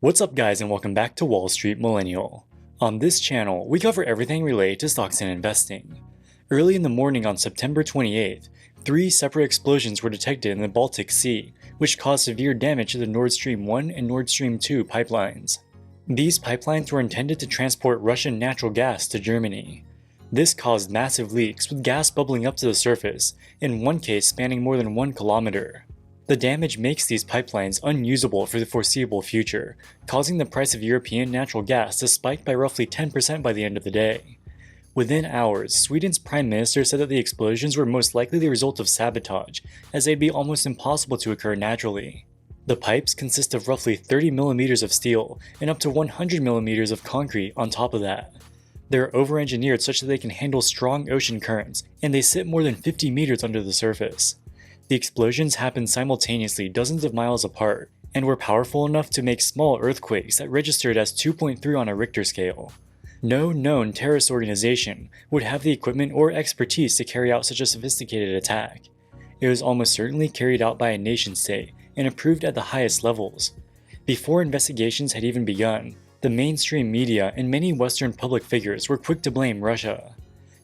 What's up guys, and welcome back to Wall Street Millennial. On this channel, we cover everything related to stocks and investing. Early in the morning on September 28th, 3 separate explosions were detected in the Baltic Sea, which caused severe damage to the Nord Stream 1 and Nord Stream 2 pipelines. These pipelines were intended to transport Russian natural gas to Germany. This caused massive leaks, with gas bubbling up to the surface, in one case spanning more than 1 kilometer. The damage makes these pipelines unusable for the foreseeable future, causing the price of European natural gas to spike by roughly 10% by the end of the day. Within hours, Sweden's Prime Minister said that the explosions were most likely the result of sabotage, as they'd be almost impossible to occur naturally. The pipes consist of roughly 30 millimeters of steel and up to 100 millimeters of concrete on top of that. They're over-engineered such that they can handle strong ocean currents, and they sit more than 50 meters under the surface. The explosions happened simultaneously dozens of miles apart, and were powerful enough to make small earthquakes that registered as 2.3 on a Richter scale. No known terrorist organization would have the equipment or expertise to carry out such a sophisticated attack. It was almost certainly carried out by a nation-state and approved at the highest levels. Before investigations had even begun, the mainstream media and many Western public figures were quick to blame Russia.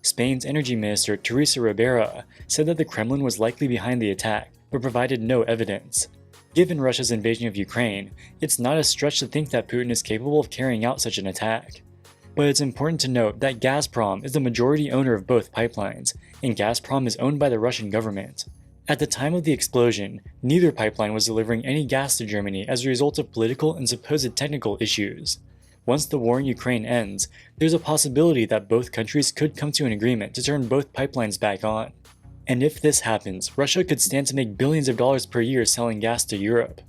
Spain's Energy Minister Teresa Ribera said that the Kremlin was likely behind the attack, but provided no evidence. Given Russia's invasion of Ukraine, it's not a stretch to think that Putin is capable of carrying out such an attack. But it's important to note that Gazprom is the majority owner of both pipelines, and Gazprom is owned by the Russian government. At the time of the explosion, neither pipeline was delivering any gas to Germany as a result of political and supposed technical issues. Once the war in Ukraine ends, there's a possibility that both countries could come to an agreement to turn both pipelines back on. And if this happens, Russia could stand to make billions of dollars per year selling gas to Europe.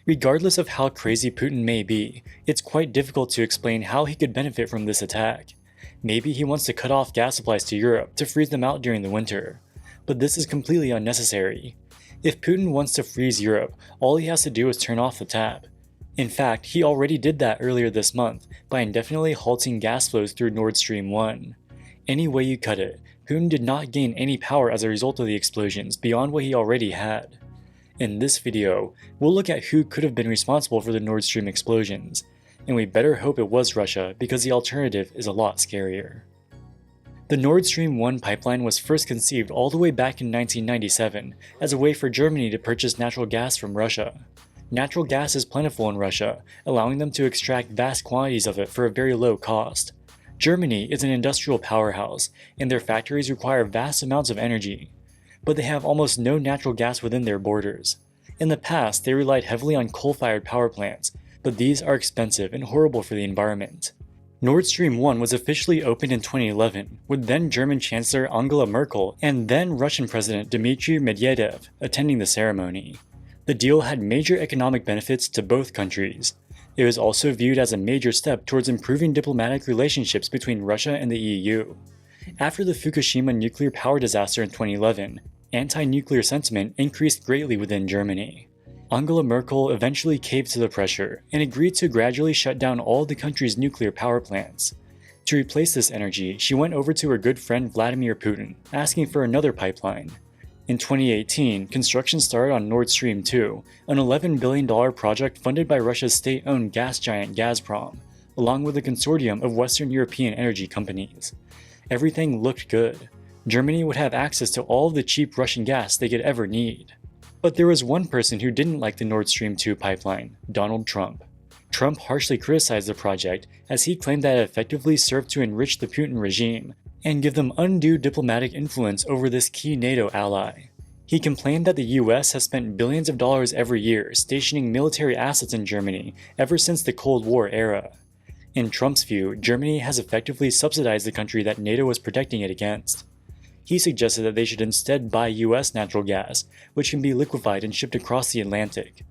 Regardless of how crazy Putin may be, it's quite difficult to explain how he could benefit from this attack. Maybe he wants to cut off gas supplies to Europe to freeze them out during the winter. But this is completely unnecessary. If Putin wants to freeze Europe, all he has to do is turn off the tap. In fact, he already did that earlier this month by indefinitely halting gas flows through Nord Stream 1. Any way you cut it, Putin did not gain any power as a result of the explosions beyond what he already had. In this video, we'll look at who could have been responsible for the Nord Stream explosions, and we better hope it was Russia because the alternative is a lot scarier. The Nord Stream 1 pipeline was first conceived all the way back in 1997 as a way for Germany to purchase natural gas from Russia. Natural gas is plentiful in Russia, allowing them to extract vast quantities of it for a very low cost. Germany is an industrial powerhouse, and their factories require vast amounts of energy. But they have almost no natural gas within their borders. In the past, they relied heavily on coal-fired power plants, but these are expensive and horrible for the environment. Nord Stream 1 was officially opened in 2011, with then German Chancellor Angela Merkel and then Russian President Dmitry Medvedev attending the ceremony. The deal had major economic benefits to both countries. It was also viewed as a major step towards improving diplomatic relationships between Russia and the EU. After the Fukushima nuclear power disaster in 2011, anti-nuclear sentiment increased greatly within Germany. Angela Merkel eventually caved to the pressure and agreed to gradually shut down all the country's nuclear power plants. To replace this energy, she went over to her good friend Vladimir Putin, asking for another pipeline. In 2018, construction started on Nord Stream 2, an $11 billion project funded by Russia's state-owned gas giant Gazprom, along with a consortium of Western European energy companies. Everything looked good. Germany would have access to all of the cheap Russian gas they could ever need. But there was one person who didn't like the Nord Stream 2 pipeline: Donald Trump. Trump harshly criticized the project as he claimed that it effectively served to enrich the Putin regime and give them undue diplomatic influence over this key NATO ally. He complained that the US has spent billions of dollars every year stationing military assets in Germany ever since the Cold War era. In Trump's view, Germany has effectively subsidized the country that NATO was protecting it against. He suggested that they should instead buy US natural gas, which can be liquefied and shipped across the Atlantic.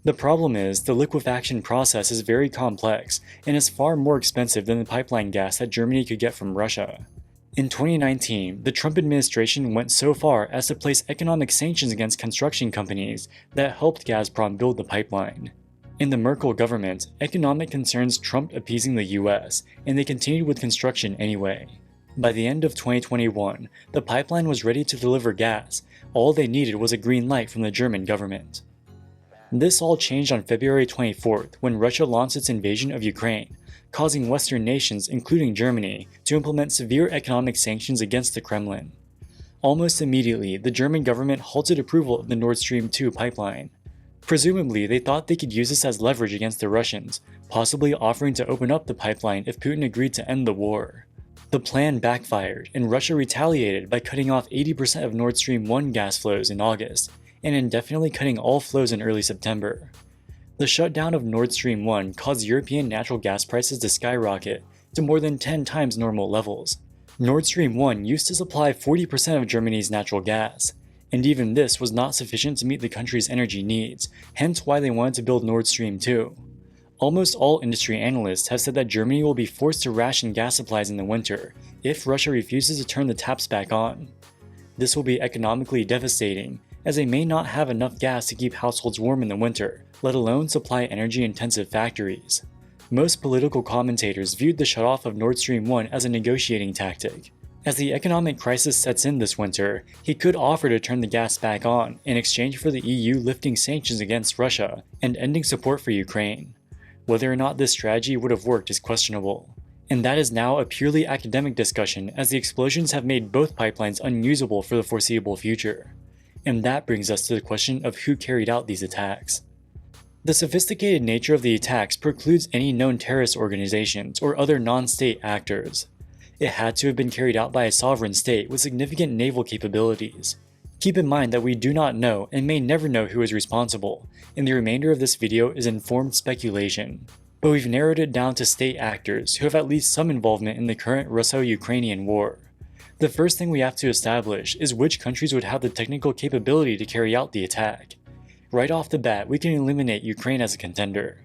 The problem is, the liquefaction process is very complex and is far more expensive than the pipeline gas that Germany could get from Russia. In 2019, the Trump administration went so far as to place economic sanctions against construction companies that helped Gazprom build the pipeline. In the Merkel government, economic concerns trumped appeasing the US, and they continued with construction anyway. By the end of 2021, the pipeline was ready to deliver gas. All they needed was a green light from the German government. This all changed on February 24th when Russia launched its invasion of Ukraine, causing Western nations, including Germany, to implement severe economic sanctions against the Kremlin. Almost immediately, the German government halted approval of the Nord Stream 2 pipeline. Presumably, they thought they could use this as leverage against the Russians, possibly offering to open up the pipeline if Putin agreed to end the war. The plan backfired, and Russia retaliated by cutting off 80% of Nord Stream 1 gas flows in August, and indefinitely cutting all flows in early September. The shutdown of Nord Stream 1 caused European natural gas prices to skyrocket to more than 10 times normal levels. Nord Stream 1 used to supply 40% of Germany's natural gas, and even this was not sufficient to meet the country's energy needs, hence why they wanted to build Nord Stream 2. Almost all industry analysts have said that Germany will be forced to ration gas supplies in the winter if Russia refuses to turn the taps back on. This will be economically devastating, as they may not have enough gas to keep households warm in the winter, let alone supply energy-intensive factories. Most political commentators viewed the shutoff of Nord Stream 1 as a negotiating tactic. As the economic crisis sets in this winter, he could offer to turn the gas back on in exchange for the EU lifting sanctions against Russia and ending support for Ukraine. Whether or not this strategy would have worked is questionable. And that is now a purely academic discussion, as the explosions have made both pipelines unusable for the foreseeable future. And that brings us to the question of who carried out these attacks. The sophisticated nature of the attacks precludes any known terrorist organizations or other non-state actors. It had to have been carried out by a sovereign state with significant naval capabilities. Keep in mind that we do not know and may never know who is responsible, and the remainder of this video is informed speculation. But we've narrowed it down to state actors who have at least some involvement in the current Russo-Ukrainian war. The first thing we have to establish is which countries would have the technical capability to carry out the attack. Right off the bat, we can eliminate Ukraine as a contender.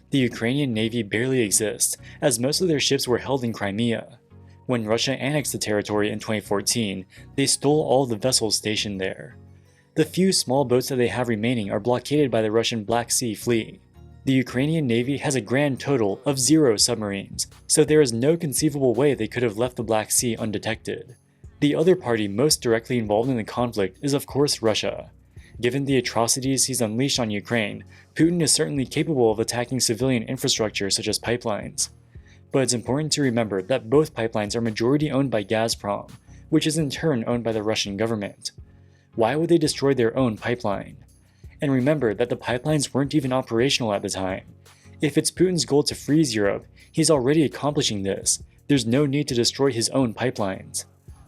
The Ukrainian Navy barely exists, as most of their ships were held in Crimea. When Russia annexed the territory in 2014, they stole all the vessels stationed there. The few small boats that they have remaining are blockaded by the Russian Black Sea Fleet. The Ukrainian Navy has a grand total of 0 submarines, so there is no conceivable way they could have left the Black Sea undetected. The other party most directly involved in the conflict is of course Russia. Given the atrocities he's unleashed on Ukraine, Putin is certainly capable of attacking civilian infrastructure such as pipelines. But it's important to remember that both pipelines are majority owned by Gazprom, which is in turn owned by the Russian government. Why would they destroy their own pipeline? And remember that the pipelines weren't even operational at the time. If it's Putin's goal to freeze Europe, he's already accomplishing this. There's no need to destroy his own pipelines.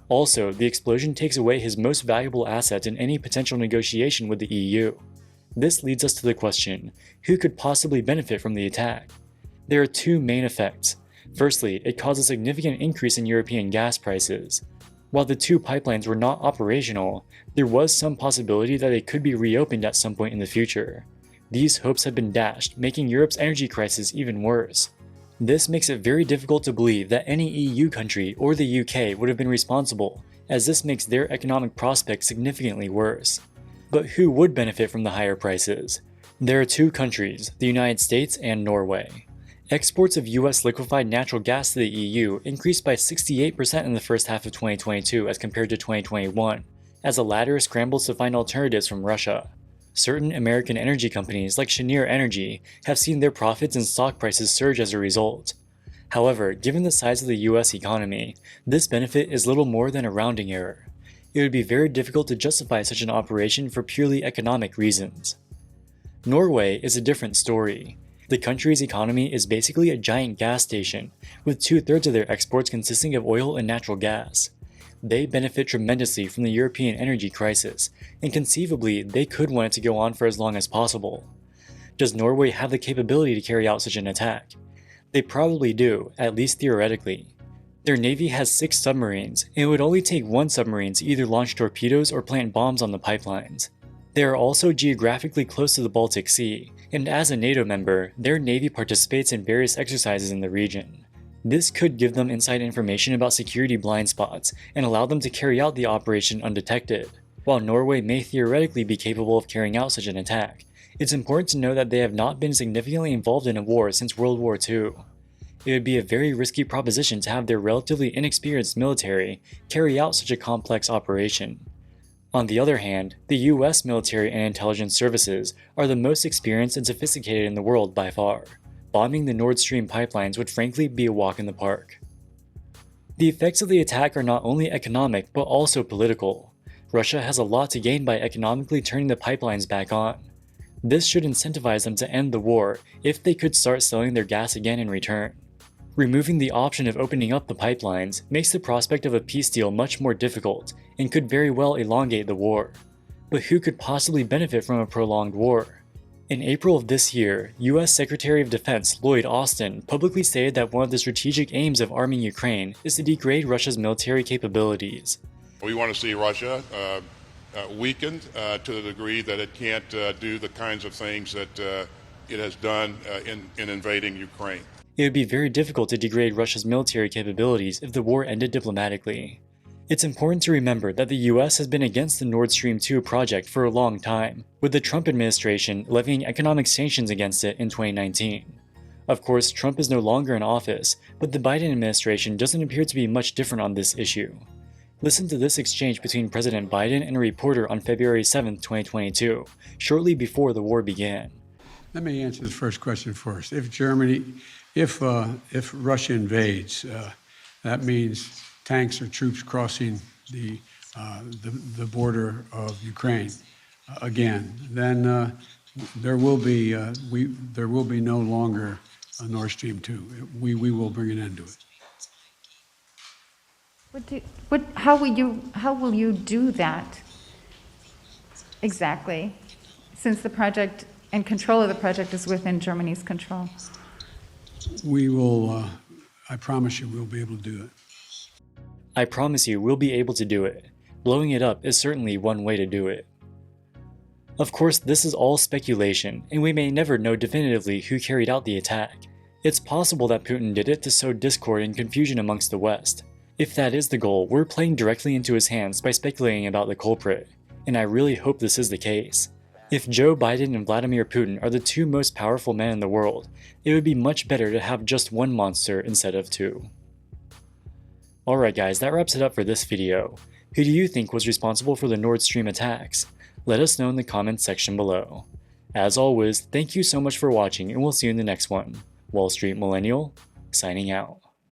Also, the explosion takes away his most valuable asset in any potential negotiation with the EU. This leads us to the question, who could possibly benefit from the attack? There are two main effects. Firstly, it caused a significant increase in European gas prices. While the two pipelines were not operational, there was some possibility that they could be reopened at some point in the future. These hopes have been dashed, making Europe's energy crisis even worse. This makes it very difficult to believe that any EU country or the UK would have been responsible, as this makes their economic prospects significantly worse. But who would benefit from the higher prices? There are two countries, the United States and Norway. Exports of US liquefied natural gas to the EU increased by 68% in the first half of 2022 as compared to 2021, as the latter scrambles to find alternatives from Russia. Certain American energy companies like Cheniere Energy have seen their profits and stock prices surge as a result. However, given the size of the US economy, this benefit is little more than a rounding error. It would be very difficult to justify such an operation for purely economic reasons. Norway is a different story. The country's economy is basically a giant gas station, with 2/3 of their exports consisting of oil and natural gas. They benefit tremendously from the European energy crisis, and conceivably they could want it to go on for as long as possible. Does Norway have the capability to carry out such an attack? They probably do, at least theoretically. Their navy has 6 submarines, and it would only take 1 submarine to either launch torpedoes or plant bombs on the pipelines. They are also geographically close to the Baltic Sea, and as a NATO member, their navy participates in various exercises in the region. This could give them inside information about security blind spots and allow them to carry out the operation undetected. While Norway may theoretically be capable of carrying out such an attack, it's important to know that they have not been significantly involved in a war since World War II. It would be a very risky proposition to have their relatively inexperienced military carry out such a complex operation. On the other hand, the US military and intelligence services are the most experienced and sophisticated in the world by far. Bombing the Nord Stream pipelines would frankly be a walk in the park. The effects of the attack are not only economic but also political. Russia has a lot to gain by economically turning the pipelines back on. This should incentivize them to end the war if they could start selling their gas again in return. Removing the option of opening up the pipelines makes the prospect of a peace deal much more difficult and could very well elongate the war. But who could possibly benefit from a prolonged war? In April of this year, US Secretary of Defense Lloyd Austin publicly stated that one of the strategic aims of arming Ukraine is to degrade Russia's military capabilities. We want to see Russia weakened to the degree that it can't do the kinds of things that it has done in invading Ukraine. It would be very difficult to degrade Russia's military capabilities if the war ended diplomatically. It's important to remember that the US has been against the Nord Stream 2 project for a long time, with the Trump administration levying economic sanctions against it in 2019. Of course, Trump is no longer in office, but the Biden administration doesn't appear to be much different on this issue. Listen to this exchange between President Biden and a reporter on February 7, 2022, shortly before the war began. Let me answer the first question first. If Russia invades, that means tanks or troops crossing the border of Ukraine again. Then there will be no longer a Nord Stream 2. We will bring an end to it. How will you do that exactly, since the project and control of the project is within Germany's control? We will, I promise you, we'll be able to do it. I promise you we'll be able to do it. Blowing it up is certainly one way to do it. Of course, this is all speculation, and we may never know definitively who carried out the attack. It's possible that Putin did it to sow discord and confusion amongst the West. If that is the goal, we're playing directly into his hands by speculating about the culprit, and I really hope this is the case. If Joe Biden and Vladimir Putin are the two most powerful men in the world, it would be much better to have just one monster instead of two. Alright guys, that wraps it up for this video. Who do you think was responsible for the Nord Stream attacks? Let us know in the comments section below. As always, thank you so much for watching and we'll see you in the next one. Wall Street Millennial, signing out.